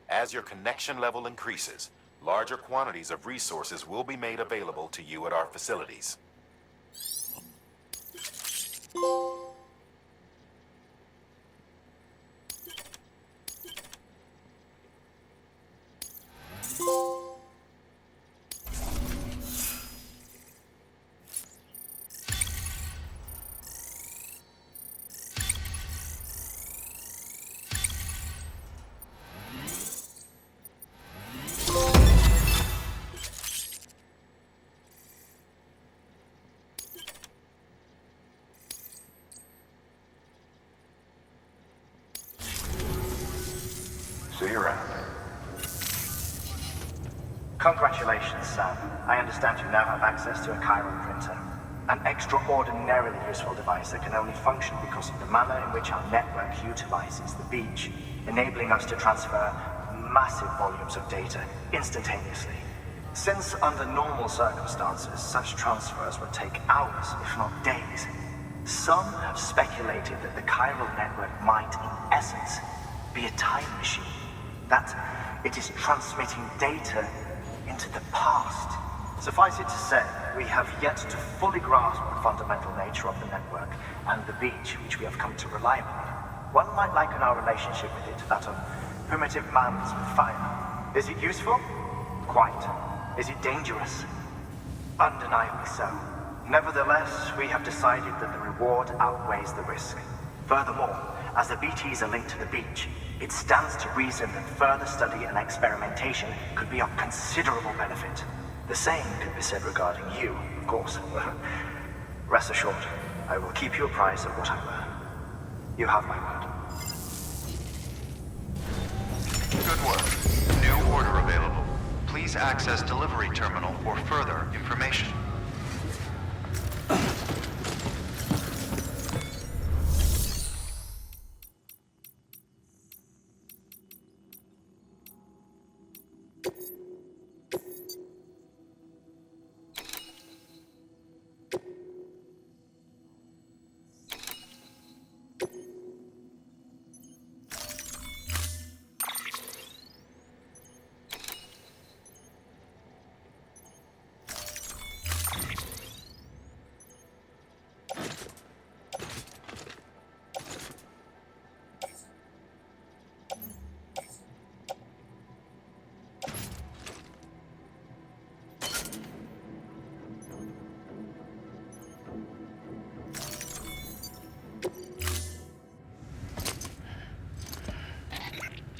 Speaker 1: As your connection level increases, larger quantities of resources will be made available to you at our facilities.
Speaker 11: Congratulations, Sam. I understand you now have access to a chiral printer. An extraordinarily useful device that can only function because of the manner in which our network utilizes the beach, enabling us to transfer massive volumes of data instantaneously. Since under normal circumstances, such transfers would take hours, if not days, some have speculated that the chiral network might, in essence, be a time machine. That it is transmitting data into the past. Suffice it to say, we have yet to fully grasp the fundamental nature of the network and the beach which we have come to rely upon. One might liken our relationship with it to that of primitive mammals with fire. Is it useful? Quite. Is it dangerous? Undeniably so. Nevertheless, we have decided that the reward outweighs the risk. Furthermore, as the BTs are linked to the beach, it stands to reason that further study and experimentation could be of considerable benefit. The same could be said regarding you, of course. Rest assured, I will keep you apprised of what I learn. You have my word.
Speaker 2: Good work. New order available. Please access delivery terminal for further information.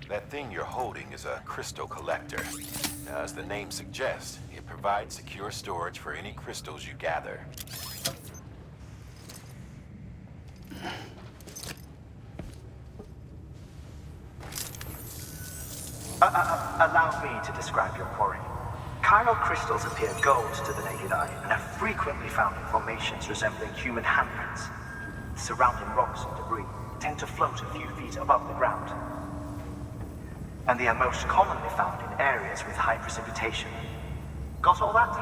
Speaker 1: That thing you're holding is a crystal collector. Now, as the name suggests, it provides secure storage for any crystals you gather.
Speaker 11: Allow me to describe your quarry. Chiral crystals appear gold to the naked eye and are frequently found in formations resembling human handprints. Surrounding rocks and debris tend to float a few feet above the ground. And they are most commonly found in areas with high precipitation. Got all that?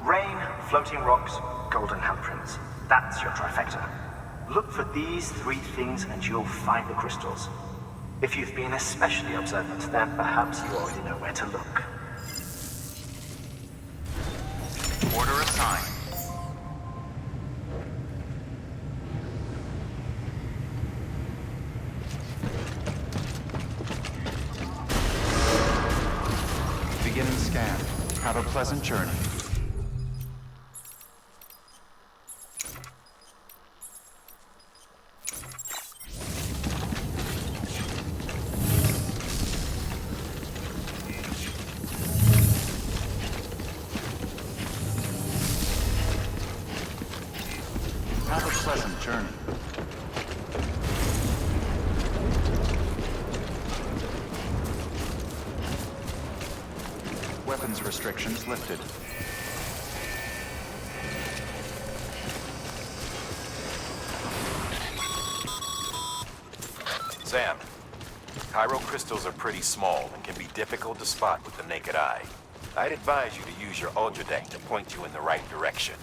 Speaker 11: Rain, floating rocks, golden handprints. That's your trifecta. Look for these three things and you'll find the crystals. If you've been especially observant, then perhaps you already know where to look.
Speaker 2: Order assigned. Beginning scan. Have a pleasant journey. Have a pleasant journey. Weapons restrictions lifted.
Speaker 1: Sam, chiral crystals are pretty small and can be difficult to spot with the naked eye. I'd advise you to use your ultradeck to point you in the right direction.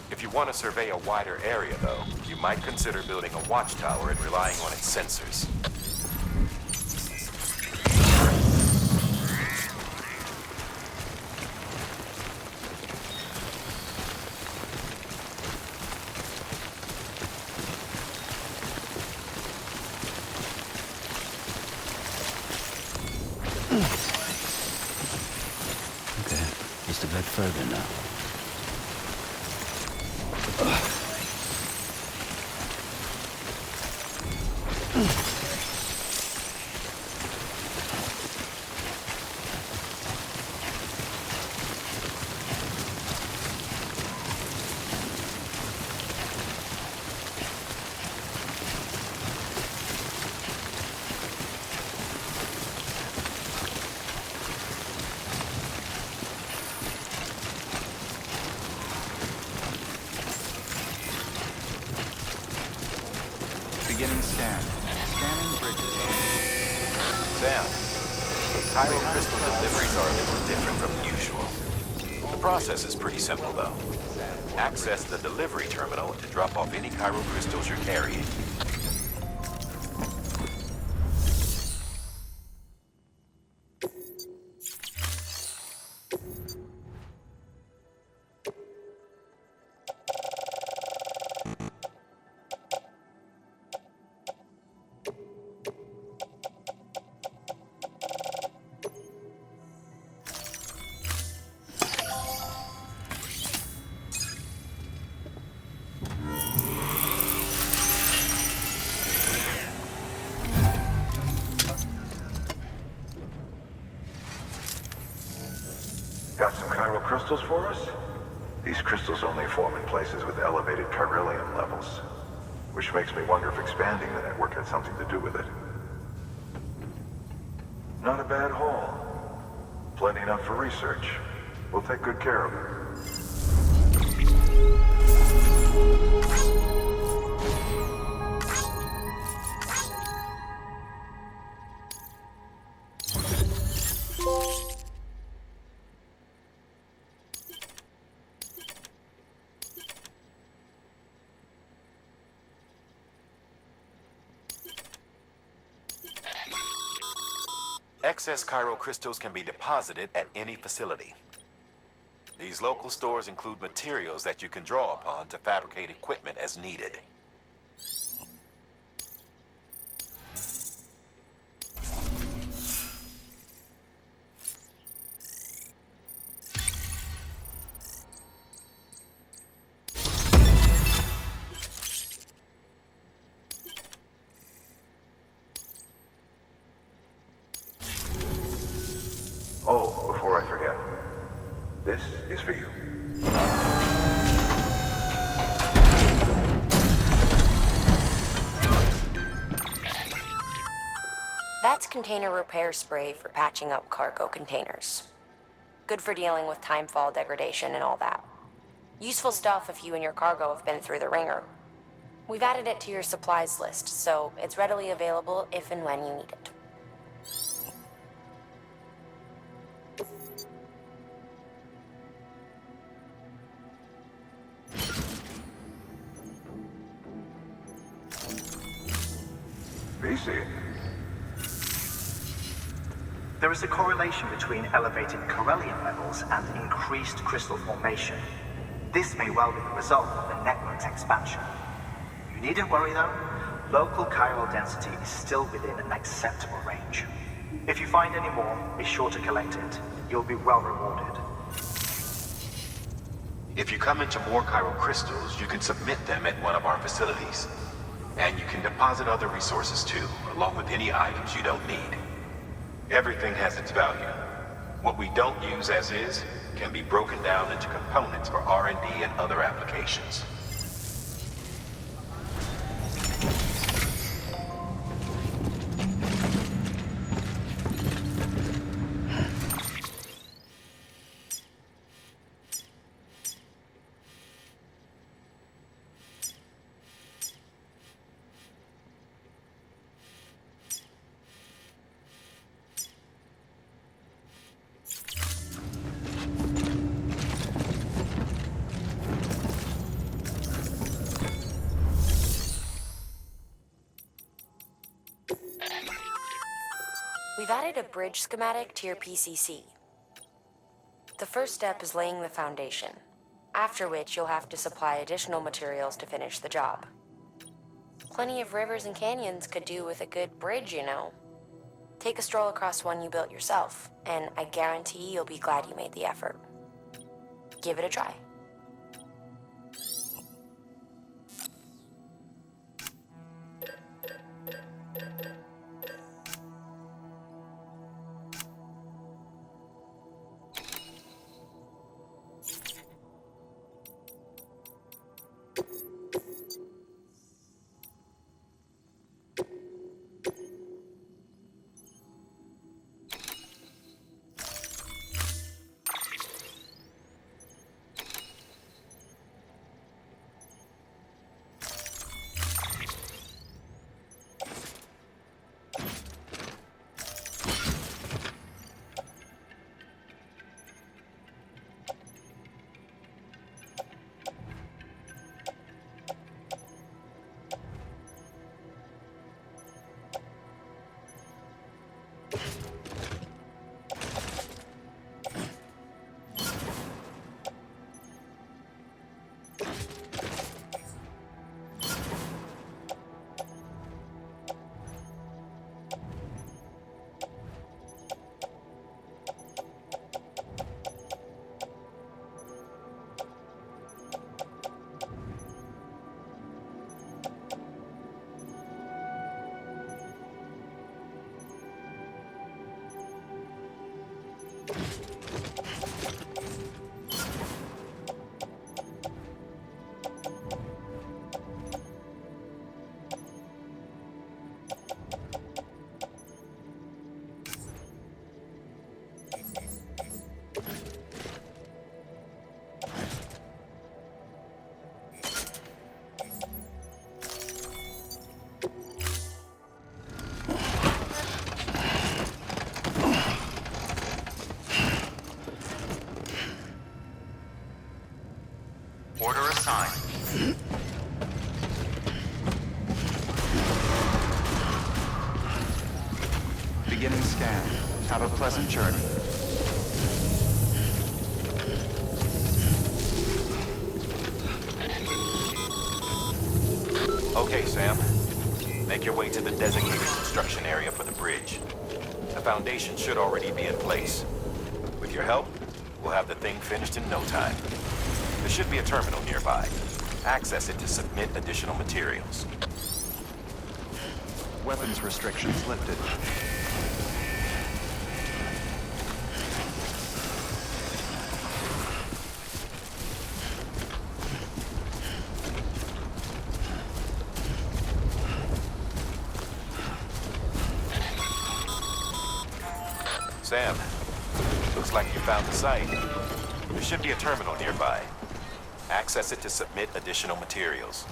Speaker 1: If you want to survey a wider area, though, you might consider building a watchtower and relying on its sensors.
Speaker 5: Okay, just a bit further now.
Speaker 2: Beginning scan. Scanning bridges.
Speaker 1: Sam, chiral crystal deliveries are a little different from usual. The process is pretty simple, though. Access the delivery terminal to drop off any chiral crystals you're carrying.
Speaker 8: Got some chiral crystals for us? These crystals only form in places with elevated chiralium levels, which makes me wonder if expanding the network had something to do with it. Not a bad haul. Plenty enough for research. We'll take good care of it.
Speaker 1: Excess chiral crystals can be deposited at any facility. These local stores include materials that you can draw upon to fabricate equipment as needed.
Speaker 8: Oh, before I forget, this is for you.
Speaker 3: That's container repair spray for patching up cargo containers. Good for dealing with timefall degradation and all that. Useful stuff if you and your cargo have been through the ringer. We've added it to your supplies list, so it's readily available if and when you need it.
Speaker 8: VC.
Speaker 11: There is a correlation between elevated chiralium levels and increased crystal formation. This may well be the result of the network's expansion. You needn't worry though. Local chiral density is still within an acceptable range. If you find any more, be sure to collect it. You'll be well rewarded.
Speaker 1: If you come into more chiral crystals, you can submit them at one of our facilities. And you can deposit other resources too, along with any items you don't need. Everything has its value. What we don't use as is can be broken down into components for R&D and other applications.
Speaker 3: We've added a bridge schematic to your PCC. The first step is laying the foundation, after which you'll have to supply additional materials to finish the job. Plenty of rivers and canyons could do with a good bridge, you know. Take a stroll across one you built yourself, and I guarantee you'll be glad you made the effort. Give it a try.
Speaker 2: Order assigned. Beginning scan. Have a pleasant journey.
Speaker 1: Okay, Sam. Make your way to the designated construction area for the bridge. The foundation should already be in place. With your help, we'll have the thing finished in no time. There should be a terminal nearby. Access it to submit additional materials.
Speaker 2: Weapons restrictions lifted.
Speaker 1: Sam, looks like you found the site. There should be a terminal nearby. Access it to submit additional materials.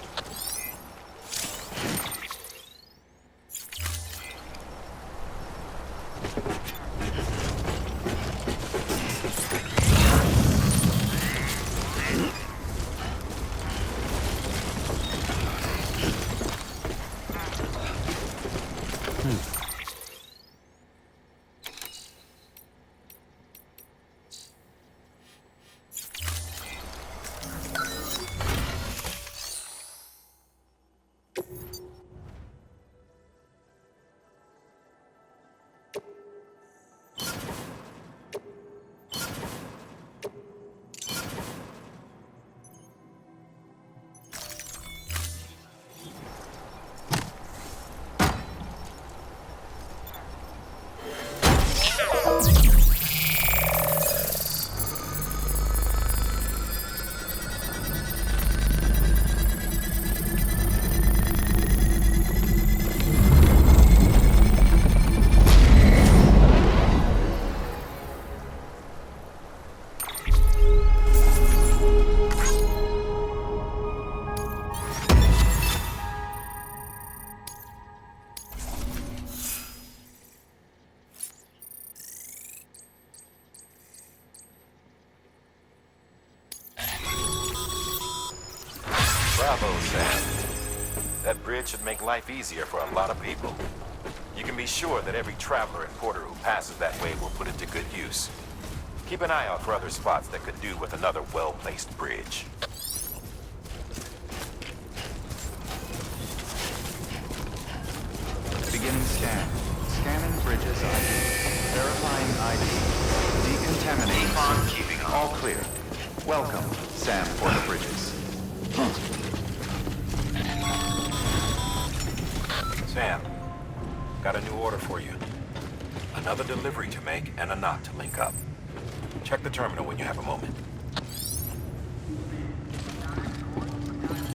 Speaker 1: Bravo, Sam. That bridge should make life easier for a lot of people. You can be sure that every traveler and porter who passes that way will put it to good use. Keep an eye out for other spots that could do with another well-placed bridge.
Speaker 2: Beginning scan. Scanning bridges ID. Verifying ID. Decontaminating. Keeping all clear. Welcome, Sam Porter Bridges.
Speaker 1: Sam, got a new order for you. Another delivery to make and a knot to link up. Check the terminal when you have a moment.